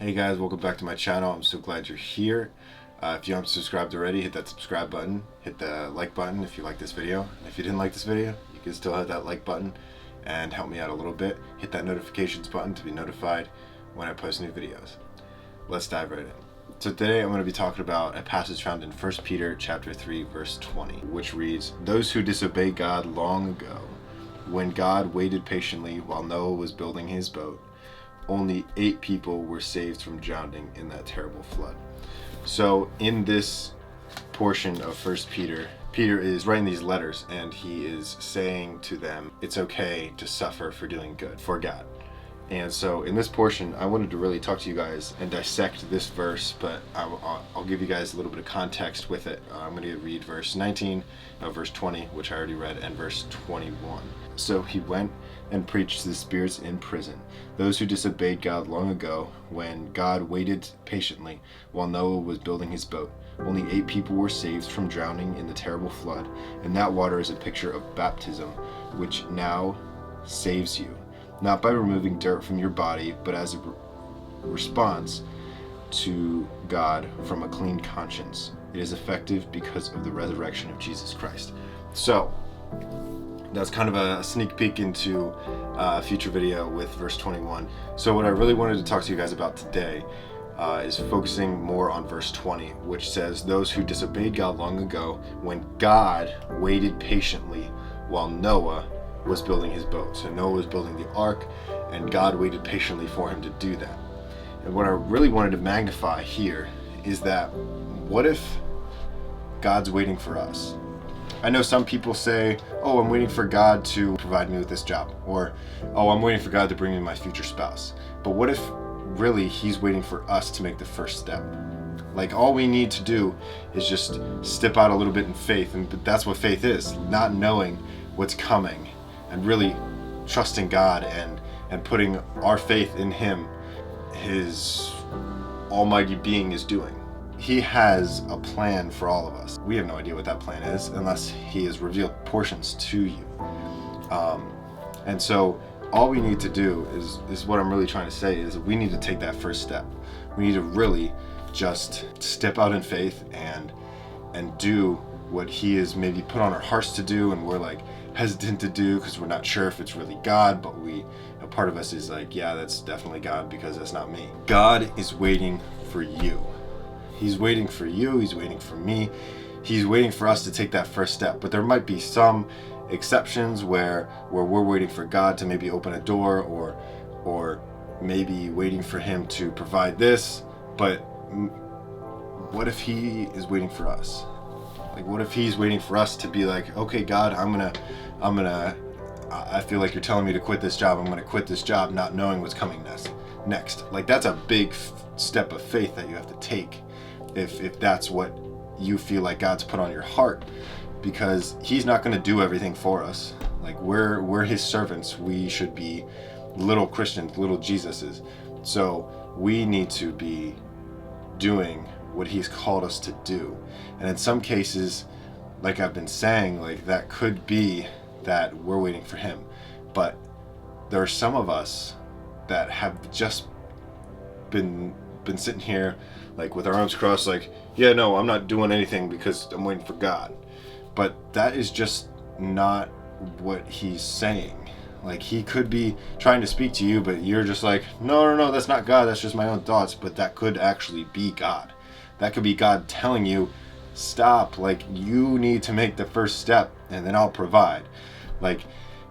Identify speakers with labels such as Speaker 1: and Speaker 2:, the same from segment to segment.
Speaker 1: Hey guys, welcome back to my channel. I'm so glad you're here. If you haven't subscribed already, hit that subscribe button. Hit the like button if you like this video. And if you didn't like this video, you can still hit that like button and help me out a little bit. Hit that notifications button to be notified when I post new videos. Let's dive right in. So today I'm going to be talking about a passage found in 1 Peter chapter 3 verse 20, which reads, "Those who disobeyed God long ago, when God waited patiently while Noah was building his boat, only 8 people were saved from drowning in that terrible flood." So in this portion of 1 Peter, Peter is writing these letters and he is saying to them it's okay to suffer for doing good for God. And so in this portion, I wanted to really talk to you guys and dissect this verse, but I'll give you guys a little bit of context with it. I'm going to read verse 19, verse 20, which I already read, and verse 21. "So he went and preached to the spirits in prison, those who disobeyed God long ago, when God waited patiently while Noah was building his boat. Only 8 people were saved from drowning in the terrible flood, and that water is a picture of baptism, which now saves you. Not by removing dirt from your body, but as a response to God from a clean conscience. It is effective because of the resurrection of Jesus Christ." So that's kind of a sneak peek into a future video with verse 21. So what I really wanted to talk to you guys about today is focusing more on verse 20, which says, "Those who disobeyed God long ago, when God waited patiently while Noah was building his boat." So Noah was building the ark, and God waited patiently for him to do that. And what I really wanted to magnify here is that, what if God's waiting for us? I know some people say, "Oh, I'm waiting for God to provide me with this job," or, "Oh, I'm waiting for God to bring me my future spouse." But what if really he's waiting for us to make the first step? Like, all we need to do is just step out a little bit in faith, and that's what faith is, not knowing what's coming and really trusting God and putting our faith in him, his almighty being is doing. He has a plan for all of us. We have no idea what that plan is unless he has revealed portions to you. And so all we need to do is what I'm really trying to say is we need to take that first step. We need to really just step out in faith and do what he has maybe put on our hearts to do, and we're like hesitant to do because we're not sure if it's really God, but a part of us is like, yeah, that's definitely God because that's not me. God is waiting for you. He's waiting for you. He's waiting for me. He's waiting for us to take that first step. But there might be some exceptions where we're waiting for God to maybe open a door, or maybe waiting for him to provide this. But what if he is waiting for us? Like, what if he's waiting for us to be like, "Okay, God, I feel like you're telling me to quit this job. I'm going to quit this job," not knowing what's coming next. Like, that's a big step of faith that you have to take if that's what you feel like God's put on your heart, because he's not going to do everything for us. Like, we're his servants. We should be little Christians, little Jesuses. So we need to be doing what he's called us to do. And in some cases, like I've been saying, like, that could be that we're waiting for him. But there are some of us that have just been sitting here like with our arms crossed, like, yeah, no, I'm not doing anything because I'm waiting for God. But that is just not what he's saying. Like, he could be trying to speak to you, but you're just like, no, that's not God, that's just my own thoughts. But that could actually be God. That could be God telling you, stop, like, you need to make the first step and then I'll provide. Like,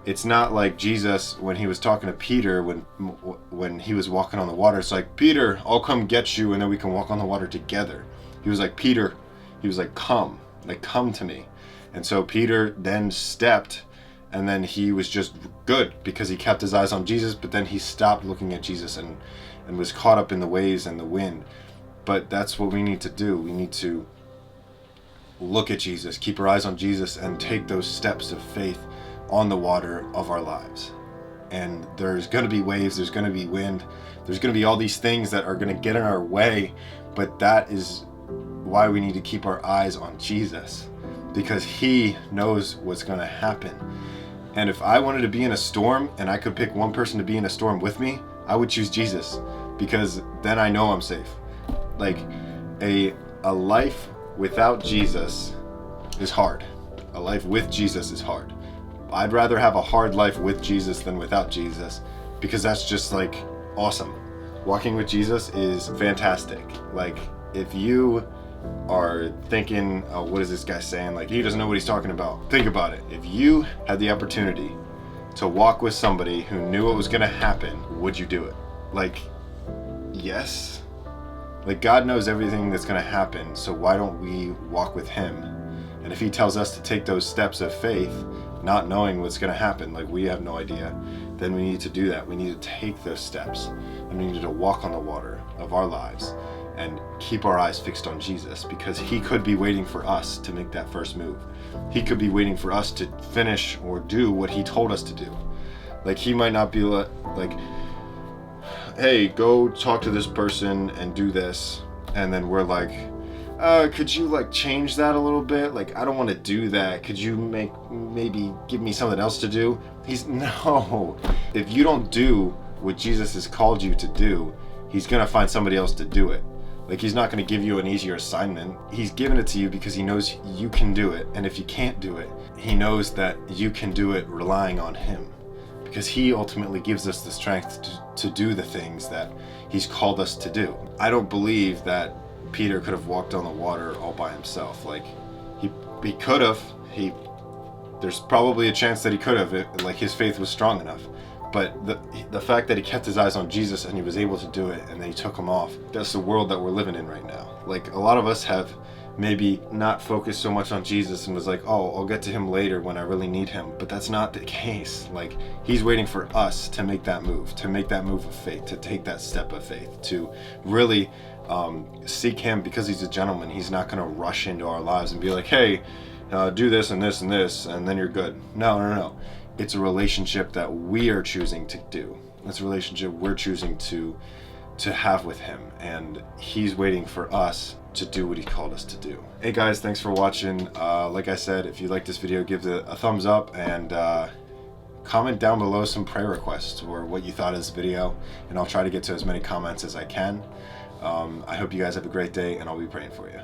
Speaker 1: it's not like Jesus when he was talking to Peter when he was walking on the water. It's like, "Peter, I'll come get you and then we can walk on the water together." He was like, "Peter," he was like, come to me." And so Peter then stepped, and then he was just good because he kept his eyes on Jesus, but then he stopped looking at Jesus and was caught up in the waves and the wind. But that's what we need to do. We need to look at Jesus, keep our eyes on Jesus, and take those steps of faith on the water of our lives. And there's going to be waves, there's going to be wind, there's going to be all these things that are going to get in our way, but that is why we need to keep our eyes on Jesus, because he knows what's going to happen. And if I wanted to be in a storm and I could pick one person to be in a storm with me, I would choose Jesus, because then I know I'm safe. Like a life without Jesus is hard. A life with Jesus is hard. I'd rather have a hard life with Jesus than without Jesus, because that's just like awesome. Walking with Jesus is fantastic. Like if you are thinking, oh, what is this guy saying? Like he doesn't know what he's talking about. Think about it. If you had the opportunity to walk with somebody who knew what was going to happen, would you do it? Like, yes. Like God knows everything that's going to happen, so why don't we walk with him? And if he tells us to take those steps of faith, not knowing what's going to happen, like we have no idea, then we need to do that. We need to take those steps, and we need to walk on the water of our lives and keep our eyes fixed on Jesus, because he could be waiting for us to make that first move. He could be waiting for us to finish or do what he told us to do. Like he might not be like, hey, go talk to this person and do this, and then we're like, could you like change that a little bit? Like I don't want to do that. Could you maybe give me something else to do? No. If you don't do what Jesus has called you to do, he's gonna find somebody else to do it. Like he's not going to give you an easier assignment. He's given it to you because he knows you can do it. And if you can't do it, he knows that you can do it relying on him, because he ultimately gives us the strength to do the things that he's called us to do. I don't believe that Peter could have walked on the water all by himself. Like he could have. There's probably a chance that he could have. Like his faith was strong enough. But the fact that he kept his eyes on Jesus and he was able to do it, and then he took him off, that's the world that we're living in right now. Like a lot of us have maybe not focused so much on Jesus and was like, oh, I'll get to him later when I really need him. But that's not the case. Like he's waiting for us to make that move of faith, to take that step of faith, to really seek him, because he's a gentleman. He's not going to rush into our lives and be like, hey, do this and this and this, and then you're good. No. It's a relationship that we are choosing to do. It's a relationship we're choosing to have with him, and he's waiting for us to do what he called us to do. Hey guys, thanks for watching. Like I said, if you like this video, give it a thumbs up, and comment down below some prayer requests or what you thought of this video, and I'll try to get to as many comments as I can. I hope you guys have a great day, and I'll be praying for you.